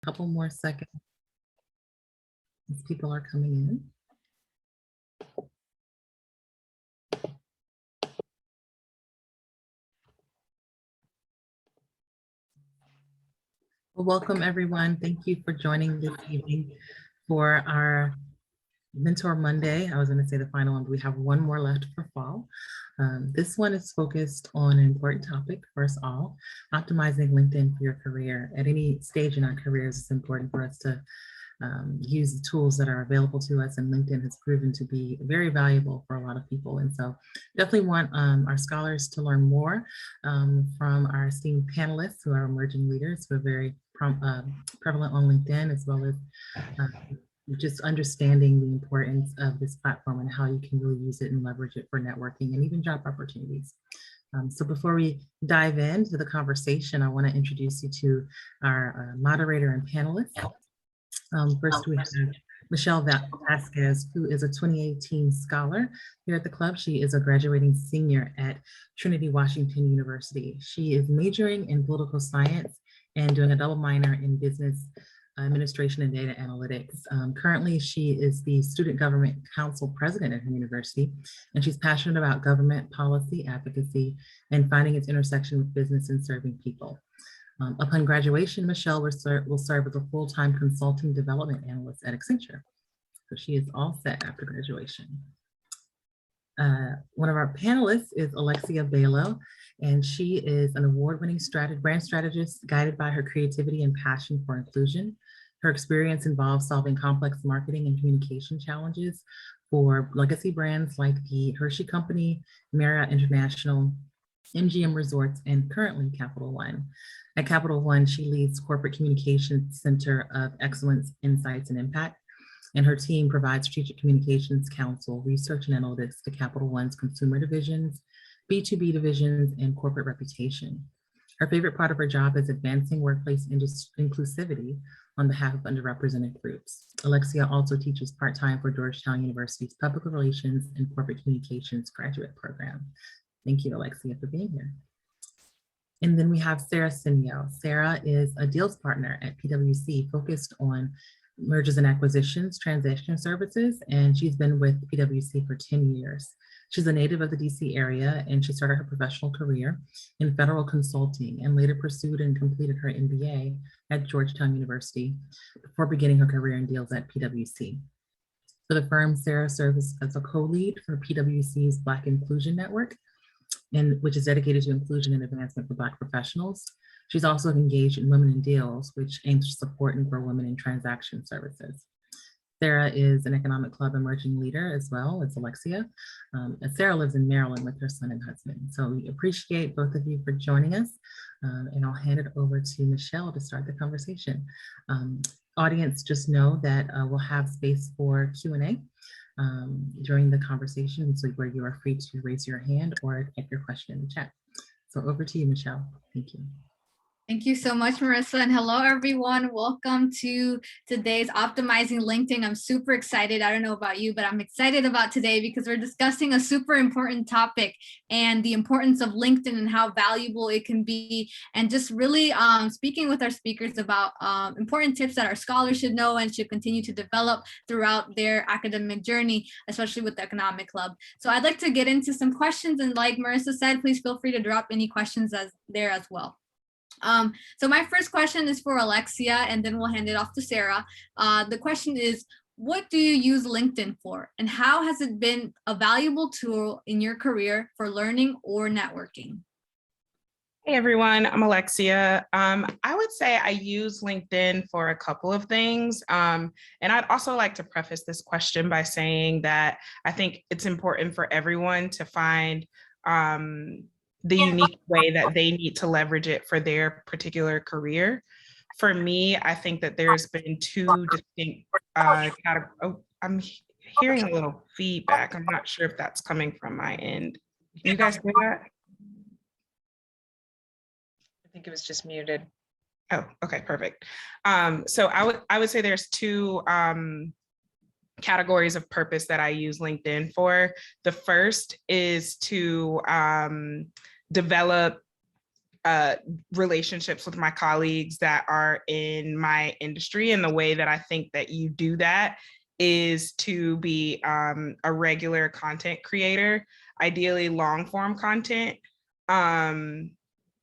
Couple more seconds as people are coming in. Well, welcome everyone. Thank you for joining this evening for our Mentor Monday. I was going to say the final one, but we have one more left for fall. This one is focused on an important topic for us all, optimizing LinkedIn for your career. At any stage in our careers, it's important for us to use the tools that are available to us, and LinkedIn has proven to be very valuable for a lot of people. And so definitely want our scholars to learn more from our esteemed panelists who are emerging leaders who are very prevalent on LinkedIn, as well as just understanding the importance of this platform and how you can really use it and leverage it for networking and even job opportunities. So before we dive into the conversation, I want to introduce you to our moderator and panelists. First, we have Michielle Vasquez, who is a 2018 scholar here at the club. She is a graduating senior at Trinity Washington University. She is majoring in political science and doing a double minor in business administration and data analytics. Currently, she is the Student Government Council president at her university, and she's passionate about government policy, advocacy, and finding its intersection with business and serving people. Upon graduation, Michielle will serve as a full-time consulting development analyst at Accenture. So she is all set after graduation. One of our panelists is Alexia Baillow, and she is an award-winning brand strategist guided by her creativity and passion for inclusion. Her experience involves solving complex marketing and communication challenges for legacy brands like the Hershey Company, Marriott International, MGM Resorts, and currently Capital One. At Capital One, she leads Corporate Communications Center of Excellence, Insights, and Impact, and her team provides strategic communications counsel, research, and analytics to Capital One's consumer divisions, B2B divisions, and corporate reputation. Her favorite part of her job is advancing workplace inclusivity on behalf of underrepresented groups. Alexia also teaches part-time for Georgetown University's Public Relations and Corporate Communications graduate program. Thank you, Alexia, for being here. And then we have Sarah Senyo. Sarah is a deals partner at PwC focused on mergers and acquisitions, transaction services, and she's been with PwC for 10 years. She's a native of the DC area, and she started her professional career in federal consulting and later pursued and completed her MBA at Georgetown University before beginning her career in deals at PwC. For the firm, Sarah serves as a co-lead for PwC's Black Inclusion Network, which is dedicated to inclusion and advancement for Black professionals. She's also engaged in Women in Deals, which aims to support and grow women in transaction services. Sarah is an economic club emerging leader as well as Alexia. Sarah lives in Maryland with her son and husband. So we appreciate both of you for joining us. And I'll hand it over to Michielle to start the conversation. Audience, just know that we'll have space for Q&A during the conversation, so where you are free to raise your hand or type your question in the chat. So over to you, Michielle. Thank you. Thank you so much, Marissa, and hello, everyone. Welcome to today's Optimizing LinkedIn. I'm super excited. I don't know about you, but I'm excited about today because we're discussing a super important topic and the importance of LinkedIn and how valuable it can be, and just really speaking with our speakers about important tips that our scholars should know and should continue to develop throughout their academic journey, especially with the Economic Club. So I'd like to get into some questions, and like Marissa said, please feel free to drop any questions there as well. So my first question is for Alexia, and then we'll hand it off to Sarah. The question is, what do you use LinkedIn for, and how has it been a valuable tool in your career for learning or networking? Hey everyone, I'm Alexia. I would say I use LinkedIn for a couple of things. And I'd also like to preface this question by saying that I think it's important for everyone to find the unique way that they need to leverage it for their particular career. For me, I think that there's been two distinct I'm hearing a little feedback. I'm not sure if that's coming from my end. Can you guys hear that? I think it was just muted. Oh, okay, perfect. So I would say there's two categories of purpose that I use LinkedIn for. The first is to develop relationships with my colleagues that are in my industry. And the way that I think that you do that is to be a regular content creator, ideally long form content,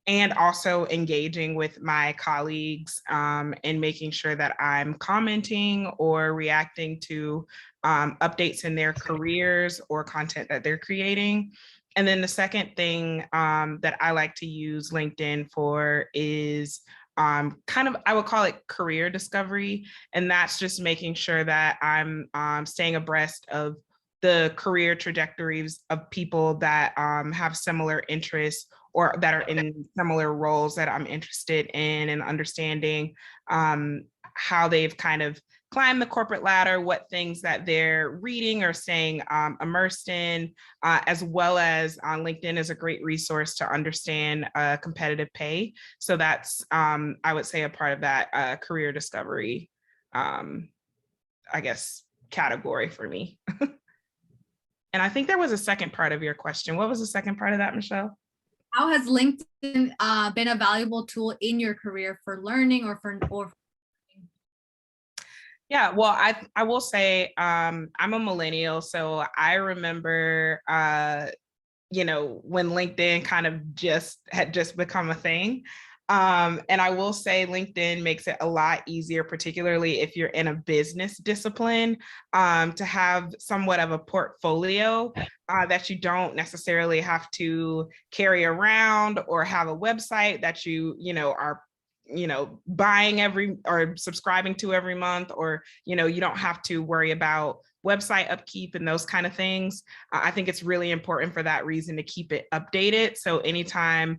and also engaging with my colleagues and making sure that I'm commenting or reacting to updates in their careers or content that they're creating. And then the second thing that I like to use LinkedIn for is kind of, I would call it career discovery. And that's just making sure that I'm staying abreast of the career trajectories of people that have similar interests or that are in similar roles that I'm interested in, and understanding how they've kind of climbed the corporate ladder, what things that they're reading or staying immersed in, as well as LinkedIn is a great resource to understand competitive pay. So that's, I would say, a part of that career discovery, I guess, category for me. And I think there was a second part of your question. What was the second part of that, Michelle? How has LinkedIn been a valuable tool in your career for learning or for Yeah, well, I will say I'm a millennial, so I remember when LinkedIn kind of had just become a thing. And I will say LinkedIn makes it a lot easier, particularly if you're in a business discipline, to have somewhat of a portfolio that you don't necessarily have to carry around, or have a website that you are buying or subscribing to every month, or you don't have to worry about website upkeep and those kind of things. I think it's really important for that reason to keep it updated. So anytime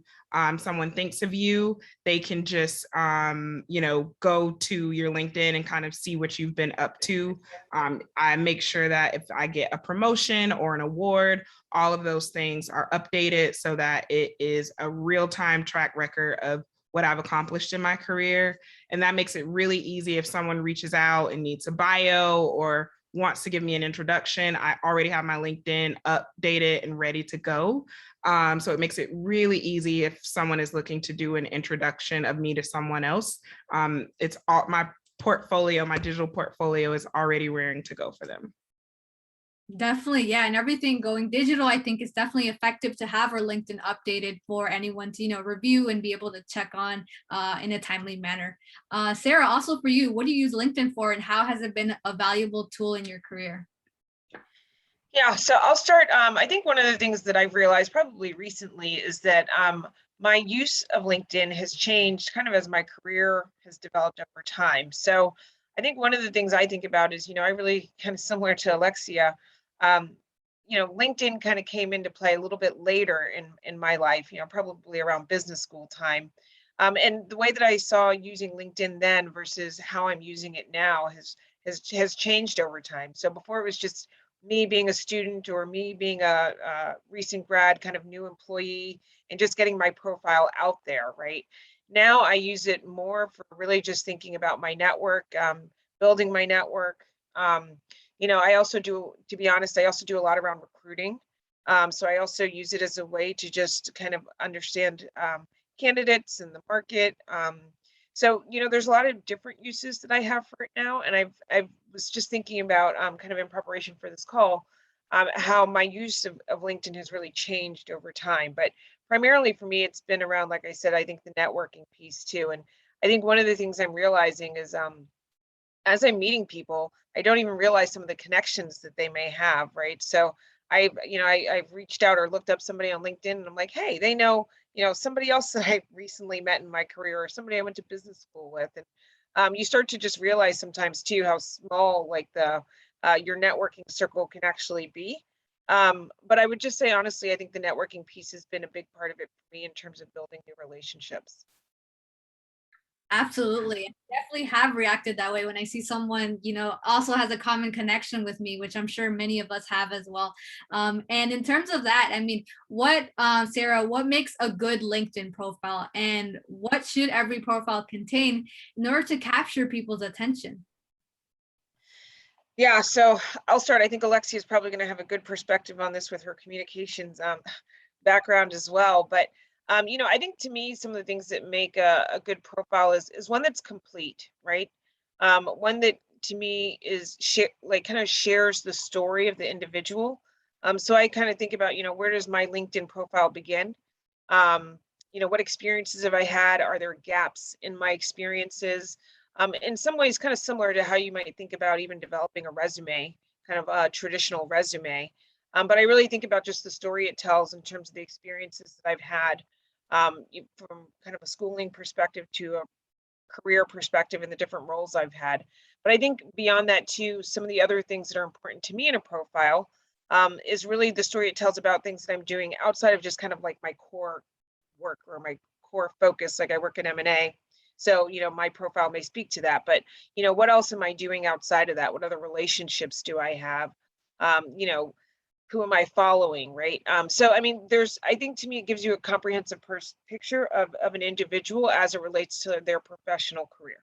someone thinks of you, they can just, go to your LinkedIn and kind of see what you've been up to. I make sure that if I get a promotion or an award, all of those things are updated so that it is a real-time track record of what I've accomplished in my career. And that makes it really easy if someone reaches out and needs a bio or wants to give me an introduction. I already have my LinkedIn updated and ready to go. So it makes it really easy if someone is looking to do an introduction of me to someone else. It's all my portfolio, my digital portfolio is already raring to go for them. Definitely, yeah, and everything going digital, I think, is definitely effective to have our LinkedIn updated for anyone to review and be able to check on in a timely manner. Sarah, also for you, what do you use LinkedIn for, and how has it been a valuable tool in your career? Yeah, so I'll start. I think one of the things that I've realized probably recently is that my use of LinkedIn has changed kind of as my career has developed over time. So I think one of the things I think about is, I really kind of similar to Alexia, LinkedIn kind of came into play a little bit later in my life, probably around business school time. And the way that I saw using LinkedIn then versus how I'm using it now has changed over time. So before it was just me being a student or me being a recent grad, kind of new employee, and just getting my profile out there, right? Now I use it more for really just thinking about my network, building my network. I also do, to be honest, I also do a lot around recruiting. So I also use it as a way to just kind of understand candidates in the market. So, there's a lot of different uses that I have for it now. And I was just thinking about kind of in preparation for this call, how my use of LinkedIn has really changed over time. But primarily for me, it's been around, like I said, I think the networking piece too. And I think one of the things I'm realizing is as I'm meeting people, I don't even realize some of the connections that they may have, right? So I've reached out or looked up somebody on LinkedIn and I'm like, hey, they know, somebody else that I recently met in my career or somebody I went to business school with. And you start to just realize sometimes too, how small like your networking circle can actually be. But I would just say, honestly, I think the networking piece has been a big part of it for me in terms of building new relationships. Absolutely. I definitely have reacted that way when I see someone, also has a common connection with me, which I'm sure many of us have as well. And in terms of that, I mean, Sarah, what makes a good LinkedIn profile, and what should every profile contain in order to capture people's attention? Yeah, so I'll start. I think Alexia is probably going to have a good perspective on this with her communications background as well. But I think to me, some of the things that make a good profile is one that's complete, right? One that to me is like kind of shares the story of the individual. So I kind of think about, where does my LinkedIn profile begin? What experiences have I had? Are there gaps in my experiences? In some ways, kind of similar to how you might think about even developing a resume, kind of a traditional resume. But I really think about just the story it tells in terms of the experiences that I've had, from kind of a schooling perspective to a career perspective and the different roles I've had. But I think beyond that too, some of the other things that are important to me in a profile, is really the story it tells about things that I'm doing outside of just kind of like my core work or my core focus. Like I work in M&A. So, my profile may speak to that, but, what else am I doing outside of that? What other relationships do I have? Who am I following, right? So, I mean, I think to me, it gives you a comprehensive picture of an individual as it relates to their professional career.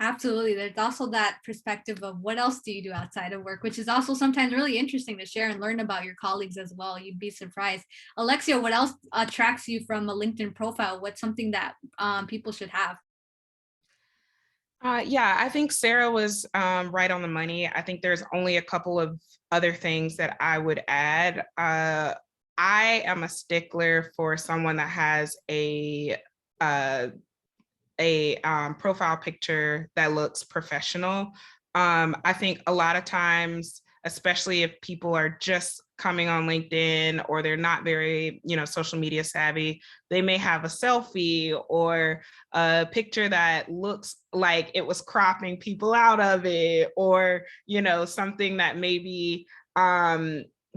Absolutely. There's also that perspective of what else do you do outside of work, which is also sometimes really interesting to share and learn about your colleagues as well. You'd be surprised. Alexia, what else attracts you from a LinkedIn profile? What's something that people should have? Yeah, I think Sarah was right on the money. I think there's only a couple of other things that I would add. I am a stickler for someone that has a profile picture that looks professional. I think a lot of times, especially if people are just coming on LinkedIn or they're not very, social media savvy, they may have a selfie or a picture that looks like it was cropping people out of it, or, something that maybe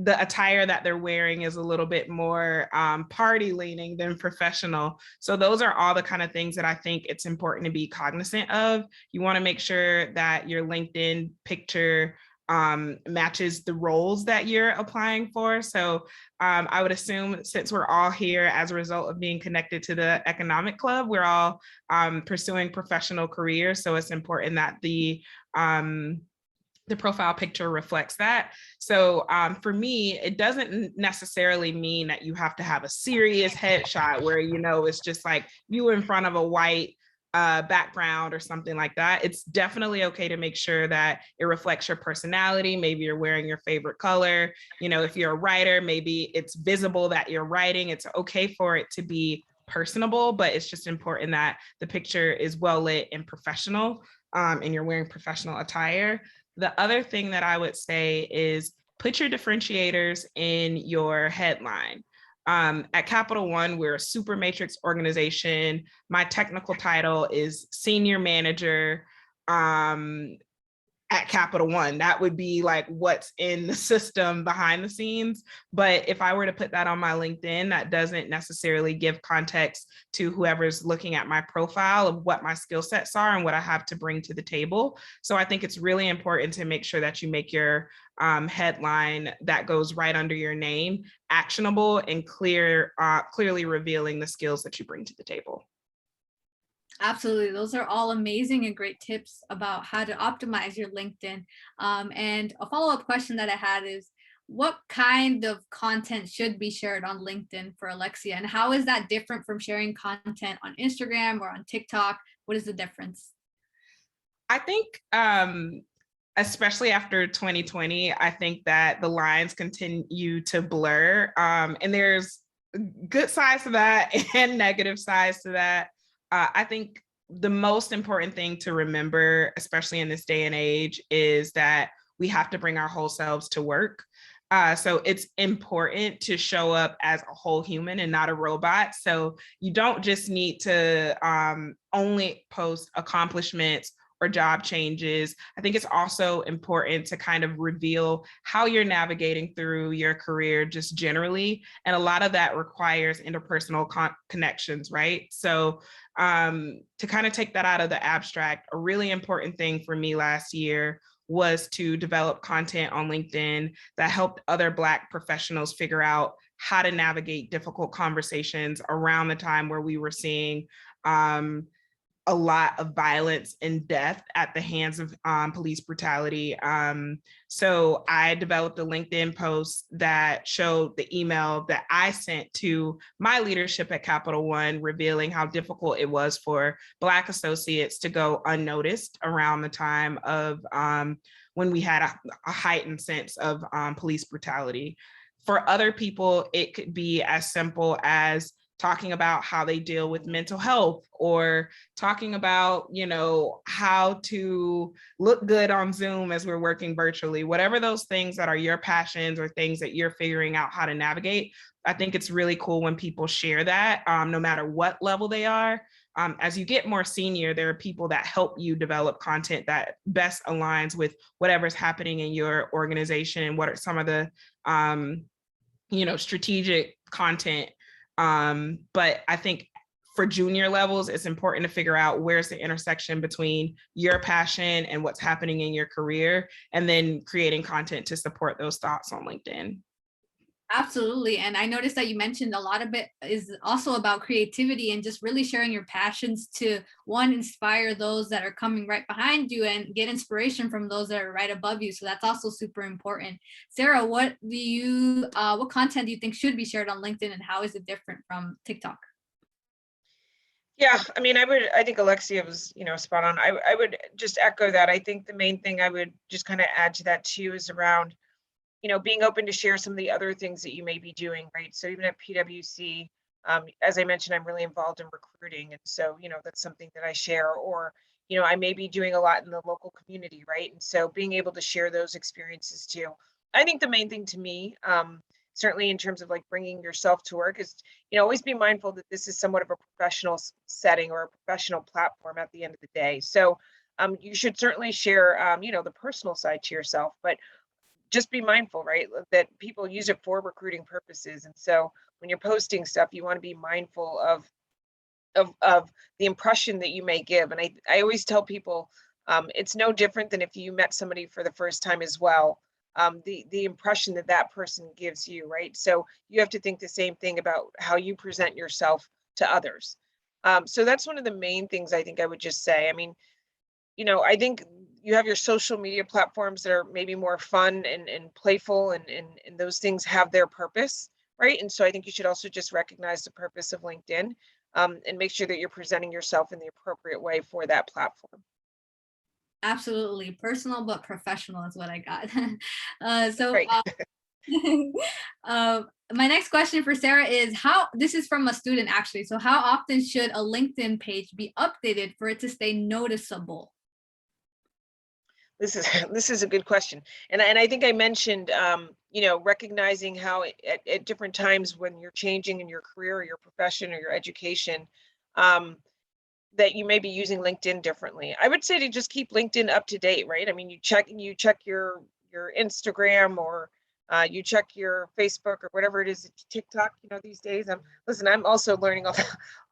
the attire that they're wearing is a little bit more party leaning than professional. So those are all the kind of things that I think it's important to be cognizant of. You want to make sure that your LinkedIn picture matches the roles that you're applying for. So I would assume, since we're all here as a result of being connected to the economic club, we're all pursuing professional careers. So it's important that the profile picture reflects that. So for me, it doesn't necessarily mean that you have to have a serious headshot where, it's just like you in front of a white background or something like that. It's definitely okay to make sure that it reflects your personality. Maybe you're wearing your favorite color. If you're a writer, maybe it's visible that you're writing. It's okay for it to be personable, but it's just important that the picture is well lit and professional, and you're wearing professional attire. The other thing that I would say is put your differentiators in your headline. At Capital One, we're a super matrix organization. My technical title is senior manager at Capital One. That would be like what's in the system behind the scenes. But if I were to put that on my LinkedIn, that doesn't necessarily give context to whoever's looking at my profile of what my skill sets are and what I have to bring to the table. So I think it's really important to make sure that you make your headline that goes right under your name actionable and clearly revealing the skills that you bring to the table. Absolutely. Those are all amazing and great tips about how to optimize your LinkedIn. And a follow-up question that I had is, what kind of content should be shared on LinkedIn for Alexia? And how is that different from sharing content on Instagram or on TikTok? What is the difference? I think, especially after 2020, I think that the lines continue to blur. And there's good sides to that and negative sides to that. I think the most important thing to remember, especially in this day and age, is that we have to bring our whole selves to work. So it's important to show up as a whole human and not a robot. So you don't just need to only post accomplishments or job changes. I think it's also important to kind of reveal how you're navigating through your career just generally. And a lot of that requires interpersonal connections, right? So to kind of take that out of the abstract, a really important thing for me last year was to develop content on LinkedIn that helped other Black professionals figure out how to navigate difficult conversations around the time where we were seeing a lot of violence and death at the hands of police brutality. So I developed a LinkedIn post that showed the email that I sent to my leadership at Capital One, revealing how difficult it was for Black associates to go unnoticed around the time of when we had a heightened sense of police brutality. For other people, it could be as simple as talking about how they deal with mental health, or talking about, you know, how to look good on Zoom as we're working virtually, whatever those things that are your passions or things that you're figuring out how to navigate. I think it's really cool when people share that, no matter what level they are. As you get more senior, there are people that help you develop content that best aligns with whatever's happening in your organization and what are some of the, you know, strategic content. But I think for junior levels, it's important to figure out where's the intersection between your passion and what's happening in your career, and then creating content to support those thoughts on LinkedIn. Absolutely. And I noticed that you mentioned a lot of it is also about creativity and just really sharing your passions to, one, inspire those that are coming right behind you and get inspiration from those that are right above you. So that's also super important. Sarah, what content do you think should be shared on LinkedIn, and how is it different from TikTok? Yeah, I mean, I think Alexia was, you know, spot on. I would just echo that. I think the main thing I would just kind of add to that too is around, you know, being open to share some of the other things that you may be doing, right? So even at PwC, as I mentioned, I'm really involved in recruiting. And so, you know, that's something that I share, or, you know, I may be doing a lot in the local community, right? And so being able to share those experiences too. I think the main thing to me, certainly in terms of like bringing yourself to work, is, you know, always be mindful that this is somewhat of a professional setting or a professional platform at the end of the day. So you should certainly share, you know, the personal side to yourself, but just be mindful, right, that people use it for recruiting purposes. And so when you're posting stuff, you want to be mindful of the impression that you may give. And I always tell people, it's no different than if you met somebody for the first time as well. The impression that that person gives you, right? So you have to think the same thing about how you present yourself to others. So that's one of the main things I think I would just say. I mean, you know, I think you have your social media platforms that are maybe more fun and playful, and those things have their purpose, right? And so I think you should also just recognize the purpose of LinkedIn, and make sure that you're presenting yourself in the appropriate way for that platform. Absolutely. Personal but professional is what I got. My next question for Sarah is, this is from a student actually. So how often should a LinkedIn page be updated for it to stay noticeable? This is a good question. And I think I mentioned, you know, recognizing how at different times when you're changing in your career or your profession or your education, that you may be using LinkedIn differently. I would say to just keep LinkedIn up to date, right? I mean, you check your Instagram, or you check your Facebook, or whatever it is, TikTok, you know, these days. I'm also learning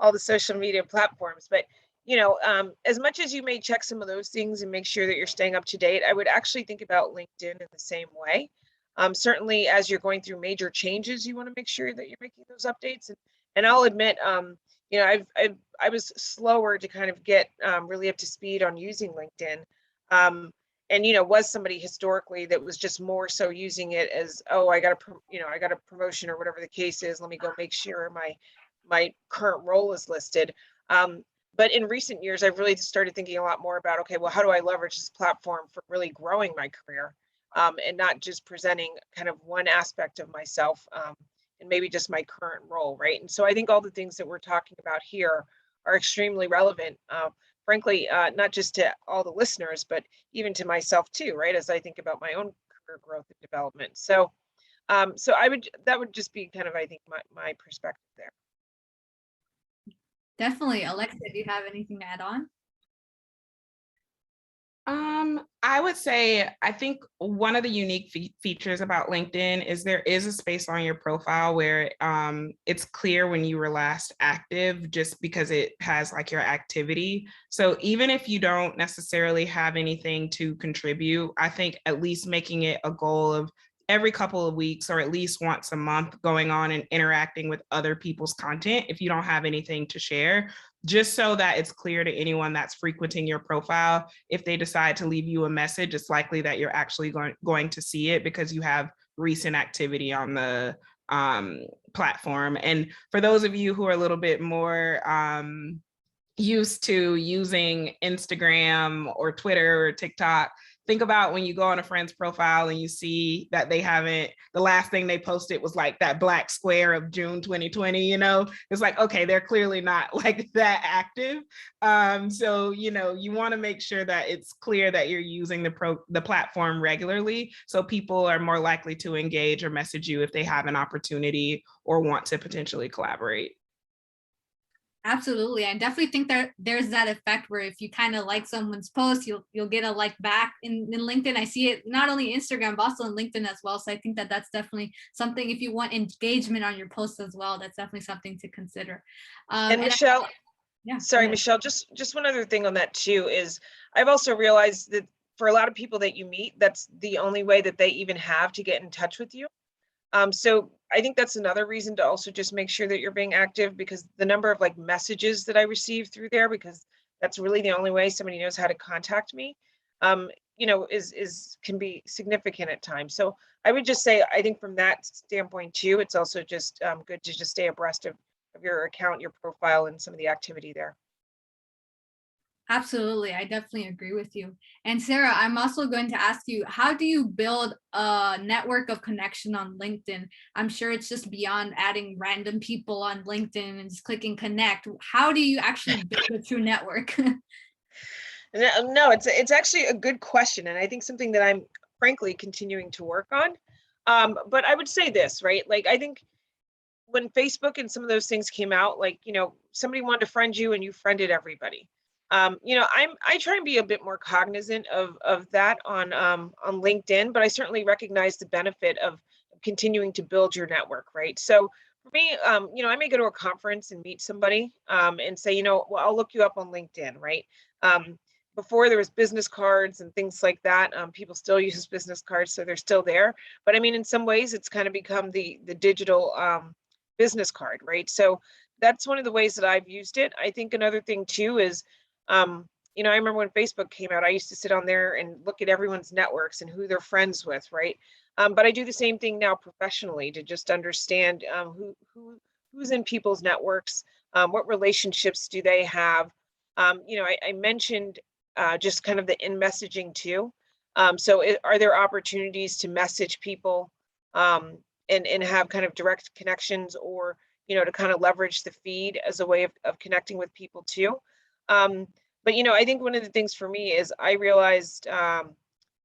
all the social media platforms, but you know, as much as you may check some of those things and make sure that you're staying up to date, I would actually think about LinkedIn in the same way. Certainly as you're going through major changes, you want to make sure that you're making those updates. And I'll admit, you know, I was slower to kind of get really up to speed on using LinkedIn. And, you know, was somebody historically that was just more so using it as, oh, I got a promotion or whatever the case is. Let me go make sure my current role is listed. But in recent years, I've really started thinking a lot more about, okay, well, how do I leverage this platform for really growing my career, and not just presenting kind of one aspect of myself, and maybe just my current role, right? And so I think all the things that we're talking about here are extremely relevant, frankly, not just to all the listeners, but even to myself too, right? As I think about my own career growth and development. So, that would just be kind of, I think, my perspective there. Definitely. Alexia, do you have anything to add on? I would say, I think one of the unique features about LinkedIn is there is a space on your profile where it's clear when you were last active, just because it has like your activity. So even if you don't necessarily have anything to contribute, I think at least making it a goal of every couple of weeks or at least once a month going on and interacting with other people's content, if you don't have anything to share, just so that it's clear to anyone that's frequenting your profile. If they decide to leave you a message, it's likely that you're actually going to see it because you have recent activity on the platform. And for those of you who are a little bit more used to using Instagram or Twitter or TikTok, think about when you go on a friend's profile and you see that they haven't, the last thing they posted was like that black square of June 2020, you know, it's like, okay, they're clearly not like that active. So, you know, you want to make sure that it's clear that you're using the platform regularly, so people are more likely to engage or message you if they have an opportunity or want to potentially collaborate. Absolutely. I definitely think that there's that effect where if you kind of like someone's post, you'll get a like back in LinkedIn. I see it not only Instagram, but also in LinkedIn as well. So I think that that's definitely something, if you want engagement on your posts as well, that's definitely something to consider. And Michelle, yeah, sorry, Michelle, just one other thing on that too is I've also realized that for a lot of people that you meet, that's the only way that they even have to get in touch with you. So I think that's another reason to also just make sure that you're being active, because the number of like messages that I receive through there, because that's really the only way somebody knows how to contact me, you know, can be significant at times. So I would just say, I think from that standpoint too, it's also just good to just stay abreast of your account, your profile, and some of the activity there. Absolutely. I definitely agree with you. And Sarah, I'm also going to ask you, how do you build a network of connection on LinkedIn? I'm sure it's just beyond adding random people on LinkedIn and just clicking connect. How do you actually build a true network? No, it's actually a good question. And I think something that I'm frankly continuing to work on. But I would say this, right? Like, I think when Facebook and some of those things came out, like, you know, somebody wanted to friend you and you friended everybody. You know, I try and be a bit more cognizant of that on LinkedIn, but I certainly recognize the benefit of continuing to build your network, right? So for me, you know, I may go to a conference and meet somebody and say, you know, well, I'll look you up on LinkedIn, right? Before there was business cards and things like that. People still use business cards, so they're still there. But I mean, in some ways, it's kind of become the digital business card, right? So that's one of the ways that I've used it. I think another thing too is, you know, I remember when Facebook came out, I used to sit on there and look at everyone's networks and who they're friends with, right? But I do the same thing now professionally to just understand who's in people's networks, what relationships do they have. You know, I mentioned just kind of the in messaging too. So are there opportunities to message people and have kind of direct connections, or, you know, to kind of leverage the feed as a way of connecting with people too? But, you know, I think one of the things for me is I realized I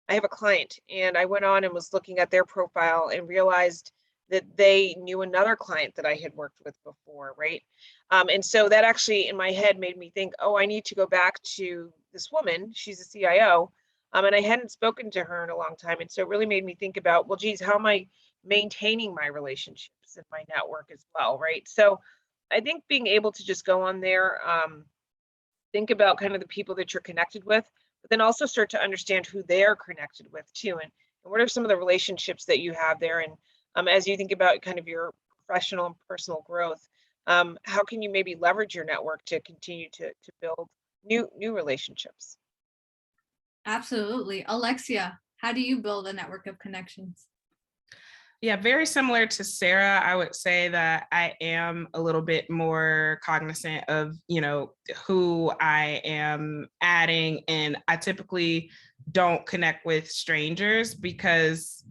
have a client, and I went on and was looking at their profile and realized that they knew another client that I had worked with before, right? And so that actually in my head made me think, oh, I need to go back to this woman. She's a CIO. And I hadn't spoken to her in a long time. And so it really made me think about, well, geez, how am I maintaining my relationships and my network as well, right? So I think being able to just go on there, think about kind of the people that you're connected with, but then also start to understand who they're connected with too. And what are some of the relationships that you have there? And as you think about kind of your professional and personal growth, how can you maybe leverage your network to continue to build new relationships? Absolutely. Alexia, how do you build a network of connections? Yeah, very similar to Sarah. I would say that I am a little bit more cognizant of, you know, who I am adding, and I typically don't connect with strangers because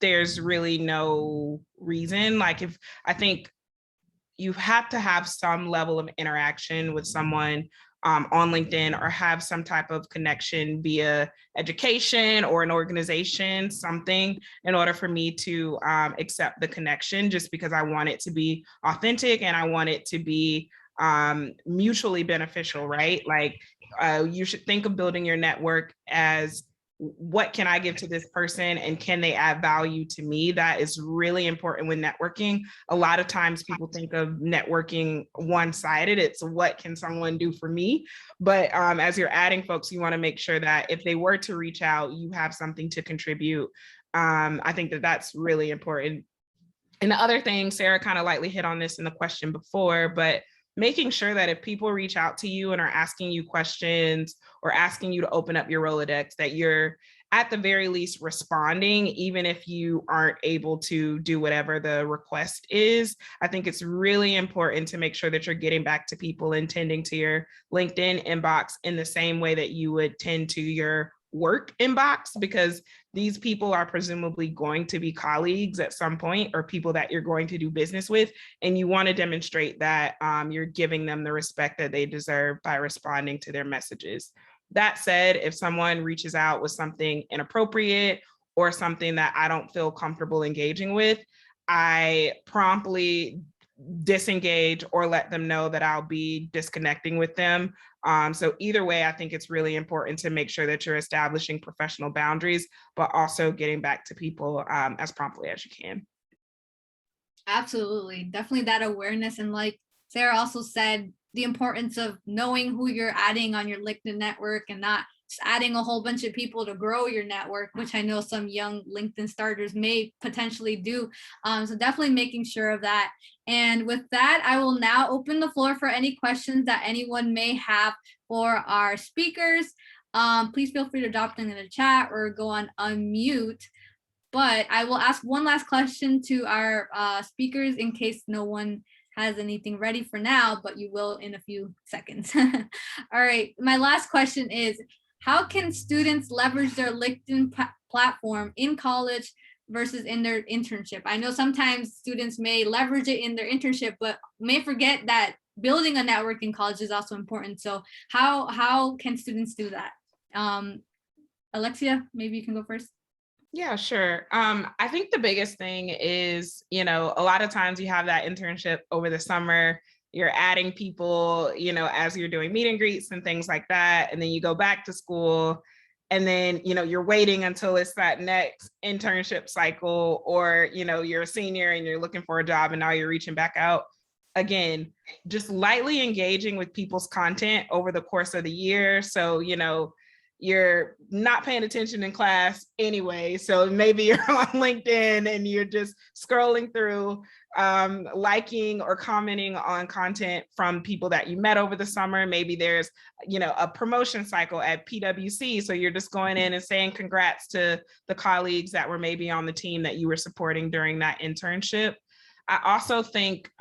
there's really no reason. Like, if I think you have to have some level of interaction with someone on LinkedIn, or have some type of connection via education or an organization, something, in order for me to accept the connection, just because I want it to be authentic and I want it to be mutually beneficial, right? Like, you should think of building your network as, what can I give to this person and can they add value to me? That is really important with networking. A lot of times people think of networking one-sided. It's what can someone do for me? But as you're adding folks, you want to make sure that if they were to reach out, you have something to contribute. I think that that's really important. And the other thing, Sarah kind of lightly hit on this in the question before, but making sure that if people reach out to you and are asking you questions or asking you to open up your Rolodex, that you're at the very least responding, even if you aren't able to do whatever the request is. I think it's really important to make sure that you're getting back to people and tending to your LinkedIn inbox in the same way that you would tend to your work inbox, because these people are presumably going to be colleagues at some point or people that you're going to do business with. And you want to demonstrate that you're giving them the respect that they deserve by responding to their messages. That said, if someone reaches out with something inappropriate or something that I don't feel comfortable engaging with, I promptly disengage or let them know that I'll be disconnecting with them. So either way, I think it's really important to make sure that you're establishing professional boundaries, but also getting back to people as promptly as you can. Absolutely. Definitely that awareness. And like Sarah also said, the importance of knowing who you're adding on your LinkedIn network and not just adding a whole bunch of people to grow your network, which I know some young LinkedIn starters may potentially do. So definitely making sure of that. And with that, I will now open the floor for any questions that anyone may have for our speakers. Please feel free to drop them in the chat or go on unmute. But I will ask one last question to our speakers in case no one has anything ready for now, but you will in a few seconds. All right, my last question is, how can students leverage their LinkedIn platform in college versus in their internship? I know sometimes students may leverage it in their internship, but may forget that building a network in college is also important. So how can students do that? Alexia, maybe you can go first. Yeah, sure. I think the biggest thing is, a lot of times you have that internship over the summer, you're adding people, as you're doing meet and greets and things like that. And then you go back to school and then, you're waiting until it's that next internship cycle, or, you're a senior and you're looking for a job and now you're reaching back out. Again, just lightly engaging with people's content over the course of the year. So, you're not paying attention in class anyway. So maybe you're on LinkedIn and you're just scrolling through, liking or commenting on content from people that you met over the summer. Maybe there's, a promotion cycle at PwC. So you're just going in and saying congrats to the colleagues that were maybe on the team that you were supporting during that internship. I also think,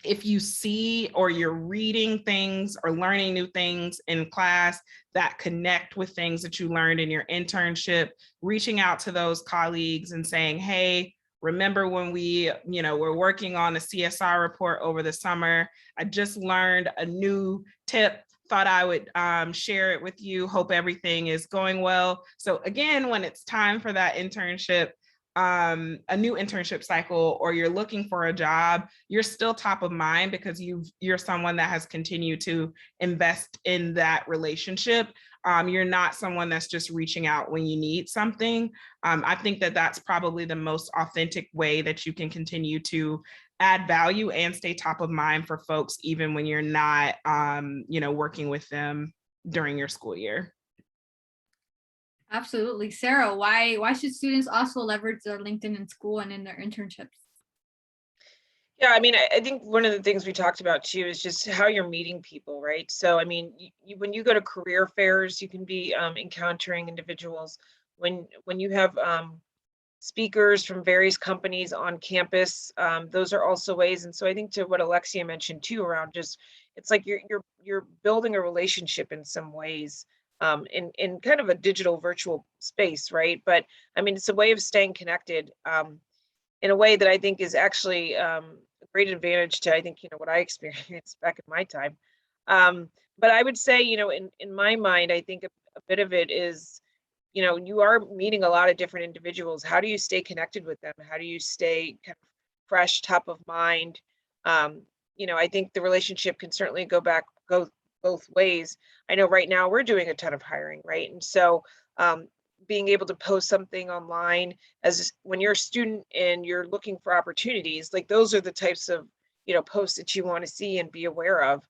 if you see or you're reading things or learning new things in class that connect with things that you learned in your internship, reaching out to those colleagues and saying, hey, remember when we, were working on a CSR report over the summer? I just learned a new tip, thought I would share it with you. Hope everything is going well. So again, when it's time for that internship, a new internship cycle, or you're looking for a job, you're still top of mind because you're someone that has continued to invest in that relationship. You're not someone that's just reaching out when you need something. I think that that's probably the most authentic way that you can continue to add value and stay top of mind for folks, even when you're not, working with them during your school year. Absolutely. Sarah, why should students also leverage their LinkedIn in school and in their internships? Yeah, I mean, I think one of the things we talked about too is just how you're meeting people, right? So, I mean, when you go to career fairs, you can be encountering individuals. When you have speakers from various companies on campus, those are also ways. And so I think to what Alexia mentioned too, around just, it's like you're building a relationship in some ways. In kind of a digital virtual space, right? But I mean, it's a way of staying connected in a way that I think is actually a great advantage to, I think, what I experienced back in my time. But I would say, in my mind, I think a bit of it is, you are meeting a lot of different individuals. How do you stay connected with them? How do you stay kind of fresh, top of mind? I think the relationship can certainly go both ways. I know right now we're doing a ton of hiring, right? And so being able to post something online as when you're a student and you're looking for opportunities, like those are the types of, posts that you want to see and be aware of.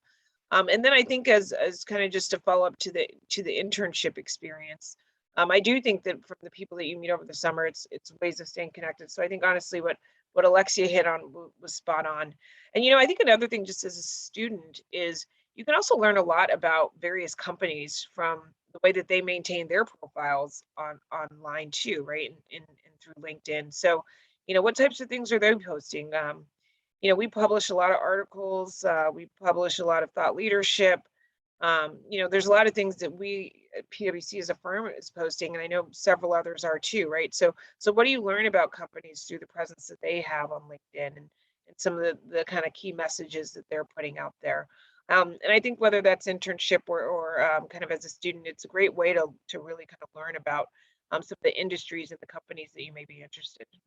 And then I think as kind of just to follow up to the internship experience, I do think that from the people that you meet over the summer, it's ways of staying connected. So I think honestly, what what Alexia hit on was spot on. And, I think another thing just as a student is you can also learn a lot about various companies from the way that they maintain their profiles online too, right? And through LinkedIn. So, what types of things are they posting? We publish a lot of articles, we publish a lot of thought leadership. There's a lot of things that we at PwC as a firm is posting, and I know several others are too, right? So what do you learn about companies through the presence that they have on LinkedIn and some of the kind of key messages that they're putting out there? And I think whether that's internship or kind of as a student, it's a great way to really kind of learn about some of the industries and the companies that you may be interested in.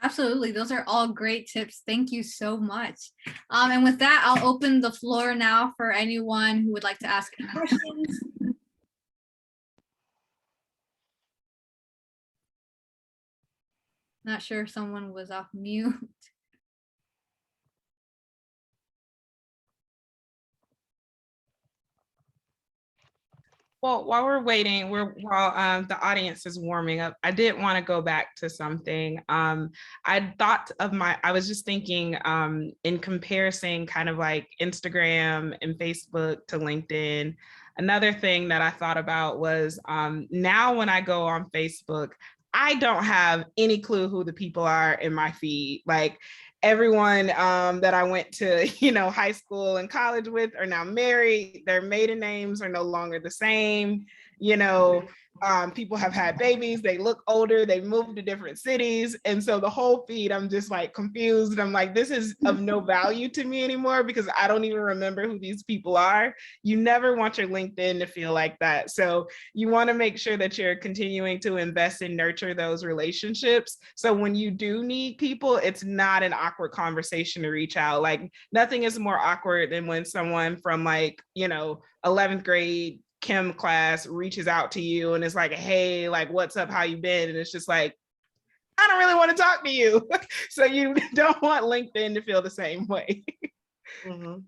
Absolutely. Those are all great tips. Thank you so much. And with that, I'll open the floor now for anyone who would like to ask any questions. Not sure if someone was off mute. Well, while we're waiting, while the audience is warming up, I did want to go back to something. I was just thinking in comparison kind of like Instagram and Facebook to LinkedIn. Another thing that I thought about was now when I go on Facebook, I don't have any clue who the people are in my feed. Like everyone that I went to, high school and college with are now married. Their maiden names are no longer the same. People have had babies. They look older. They moved to different cities. And so the whole feed, I'm just like confused. And I'm like, this is of no value to me anymore because I don't even remember who these people are. You never want your LinkedIn to feel like that. So you want to make sure that you're continuing to invest and nurture those relationships. So when you do need people, it's not an awkward conversation to reach out. Like nothing is more awkward than when someone from 11th grade chem class reaches out to you and it's like, hey, like, what's up? How you been? And it's just like, I don't really want to talk to you. So you don't want LinkedIn to feel the same way. Mm-hmm.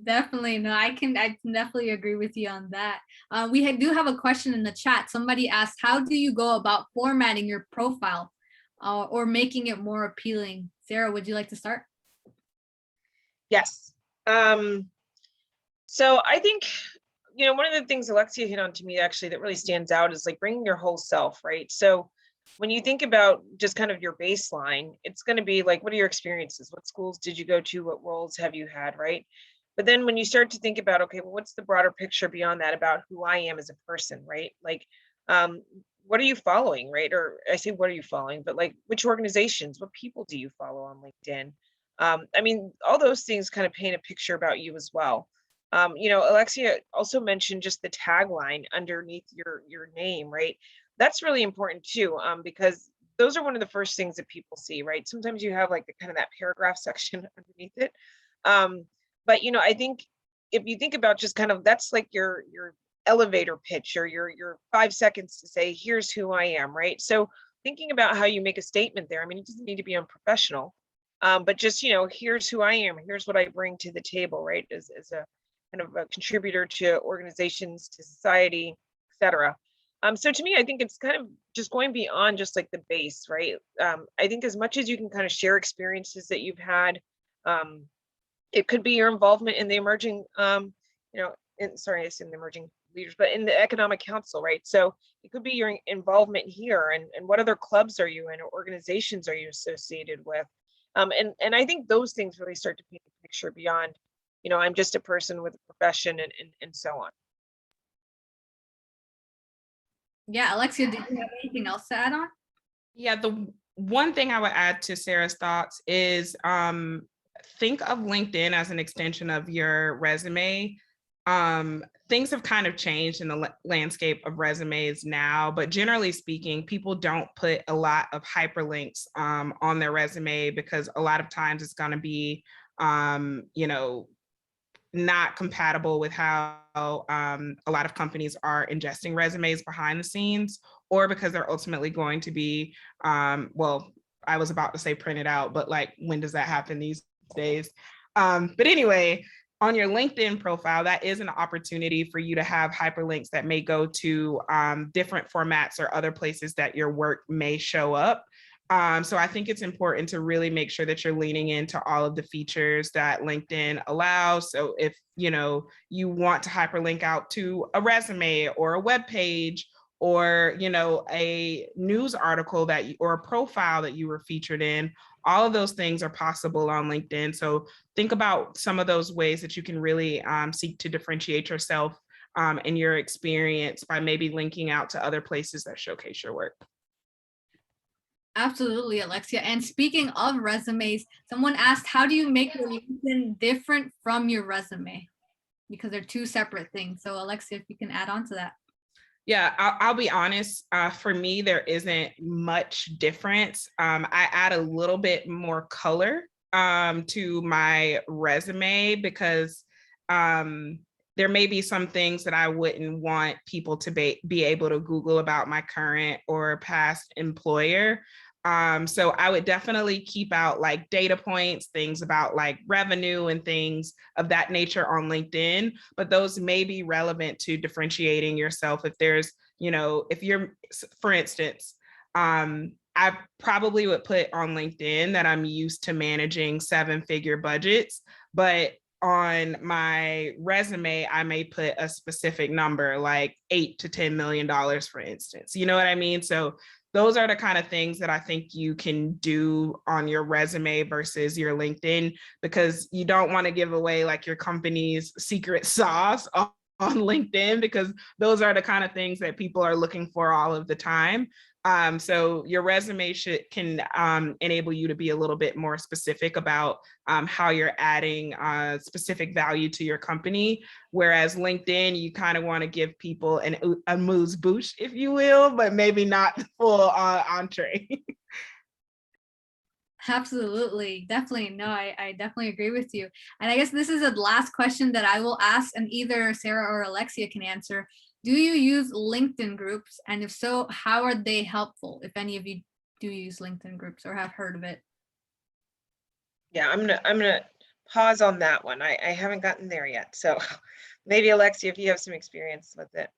Definitely. No, I can definitely agree with you on that. We do have a question in the chat. Somebody asked, how do you go about formatting your profile or making it more appealing? Sarah, would you like to start? Yes. So I think, one of the things Alexia hit on to me actually that really stands out is like bringing your whole self, right? So when you think about just kind of your baseline, it's going to be like, what are your experiences? What schools did you go to? What roles have you had, right? But then when you start to think about, okay, well, what's the broader picture beyond that about who I am as a person, right? Like, what are you following, right? Or I say, what are you following? But like, which organizations, what people do you follow on LinkedIn? All those things kind of paint a picture about you as well. Alexia also mentioned just the tagline underneath your name, right? That's really important too, because those are one of the first things that people see, right? Sometimes you have like the kind of that paragraph section underneath it. But I think if you think about just kind of that's like your elevator pitch or your 5 seconds to say, here's who I am, right? So thinking about how you make a statement there, it doesn't need to be unprofessional, but just, here's who I am, here's what I bring to the table, right? As a kind of a contributor to organizations, to society, etc. So to me, I think it's kind of just going beyond just like the base, right? I think as much as you can kind of share experiences that you've had, it could be your involvement in the emerging, I assume the emerging leaders, but in the Economic Council, right? So it could be your involvement here and what other clubs are you in or organizations are you associated with? And I think those things really start to paint a picture beyond, I'm just a person with a profession and so on. Yeah, Alexia, did you have anything else to add on? Yeah, the one thing I would add to Sarah's thoughts is think of LinkedIn as an extension of your resume. Things have kind of changed in the landscape of resumes now, but generally speaking, people don't put a lot of hyperlinks on their resume because a lot of times it's going to be, not compatible with how a lot of companies are ingesting resumes behind the scenes, or because they're ultimately going to be, I was about to say printed out, but like, when does that happen these days? But anyway, on your LinkedIn profile, that is an opportunity for you to have hyperlinks that may go to different formats or other places that your work may show up. So I think it's important to really make sure that you're leaning into all of the features that LinkedIn allows. So if you want to hyperlink out to a resume or a web page or a news article or a profile that you were featured in, all of those things are possible on LinkedIn. So think about some of those ways that you can really seek to differentiate yourself and your experience by maybe linking out to other places that showcase your work. Absolutely, Alexia. And speaking of resumes, someone asked, how do you make your LinkedIn different from your resume? Because they're two separate things. So Alexia, if you can add on to that. Yeah, I'll be honest. For me, there isn't much difference. I add a little bit more color to my resume because there may be some things that I wouldn't want people to be able to Google about my current or past employer. So I would definitely keep out like data points, things about like revenue and things of that nature on LinkedIn, but those may be relevant to differentiating yourself. If there's, if you're, for instance, I probably would put on LinkedIn that I'm used to managing 7-figure budgets, but on my resume, I may put a specific number like $8 to $10 million, for instance. You know what I mean? So those are the kind of things that I think you can do on your resume versus your LinkedIn, because you don't want to give away like your company's secret sauce on LinkedIn, because those are the kind of things that people are looking for all of the time. So your resume can enable you to be a little bit more specific about how you're adding specific value to your company. Whereas LinkedIn, you kind of want to give people an amuse bouche, if you will, but maybe not full entree. Absolutely. Definitely. No, I definitely agree with you. And I guess this is the last question that I will ask, and either Sarah or Alexia can answer. Do you use LinkedIn groups? And if so, how are they helpful? If any of you do use LinkedIn groups or have heard of it? Yeah, I'm gonna pause on that one. I haven't gotten there yet. So maybe Alexia, if you have some experience with it.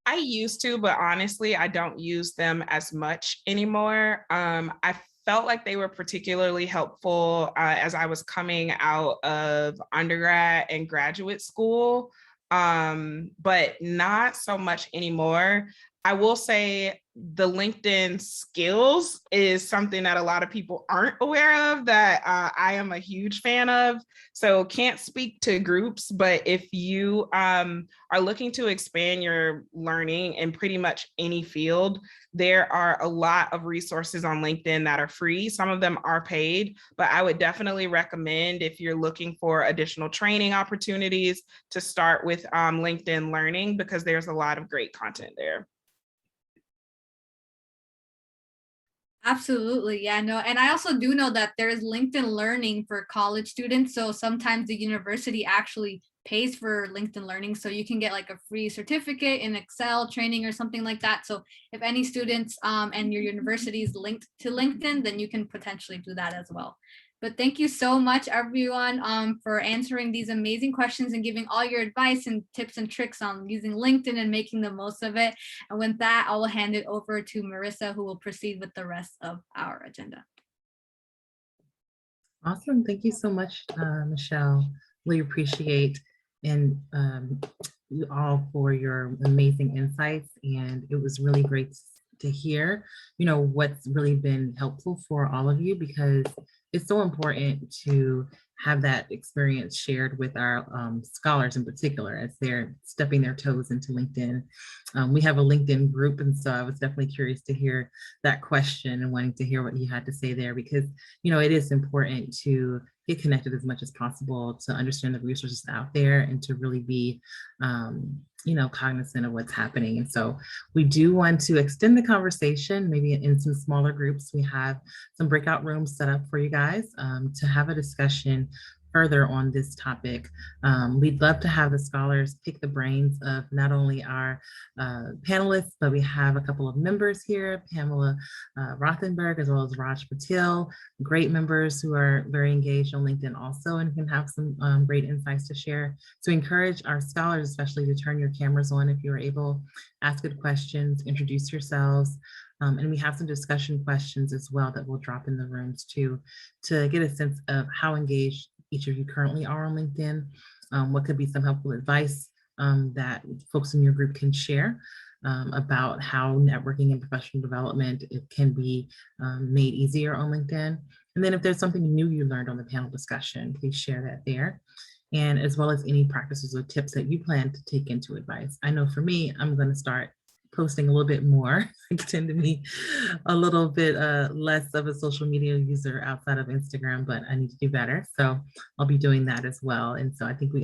I used to, but honestly, I don't use them as much anymore. I felt like they were particularly helpful as I was coming out of undergrad and graduate school, but not so much anymore. I will say the LinkedIn skills is something that a lot of people aren't aware of that I am a huge fan of. So can't speak to groups, but if you are looking to expand your learning in pretty much any field, there are a lot of resources on LinkedIn that are free. Some of them are paid, but I would definitely recommend, if you're looking for additional training opportunities, to start with LinkedIn Learning, because there's a lot of great content there. Absolutely. Yeah, no. And I also do know that there is LinkedIn Learning for college students. So sometimes the university actually pays for LinkedIn Learning. So you can get like a free certificate in Excel training or something like that. So if any students and your university is linked to LinkedIn, then you can potentially do that as well. But thank you so much, everyone, for answering these amazing questions and giving all your advice and tips and tricks on using LinkedIn and making the most of it. And with that, I will hand it over to Marissa, who will proceed with the rest of our agenda. Awesome. Thank you so much, Michelle. Really appreciate and you all for your amazing insights. And it was really great to hear, what's really been helpful for all of you, because it's so important to have that experience shared with our scholars in particular as they're stepping their toes into LinkedIn. We have a LinkedIn group, and so I was definitely curious to hear that question and wanting to hear what you had to say there, because it is important to get connected as much as possible, to understand the resources out there, and to really be cognizant of what's happening. And so we do want to extend the conversation, maybe in some smaller groups. We have some breakout rooms set up for you guys to have a discussion further on this topic. We'd love to have the scholars pick the brains of not only our panelists, but we have a couple of members here, Pamela Rothenberg, as well as Raj Patil, great members who are very engaged on LinkedIn also, and can have some great insights to share. So encourage our scholars, especially, to turn your cameras on if you are able, ask good questions, introduce yourselves. And we have some discussion questions as well that we'll drop in the rooms too, to get a sense of how engaged each of you currently are on LinkedIn, what could be some helpful advice that folks in your group can share about how networking and professional development it can be made easier on LinkedIn. And then if there's something new you learned on the panel discussion, please share that there. And as well as any practices or tips that you plan to take into advice. I know for me, I'm going to start posting a little bit more. I tend to be a little bit less of a social media user outside of Instagram, but I need to do better. So I'll be doing that as well. And so I think we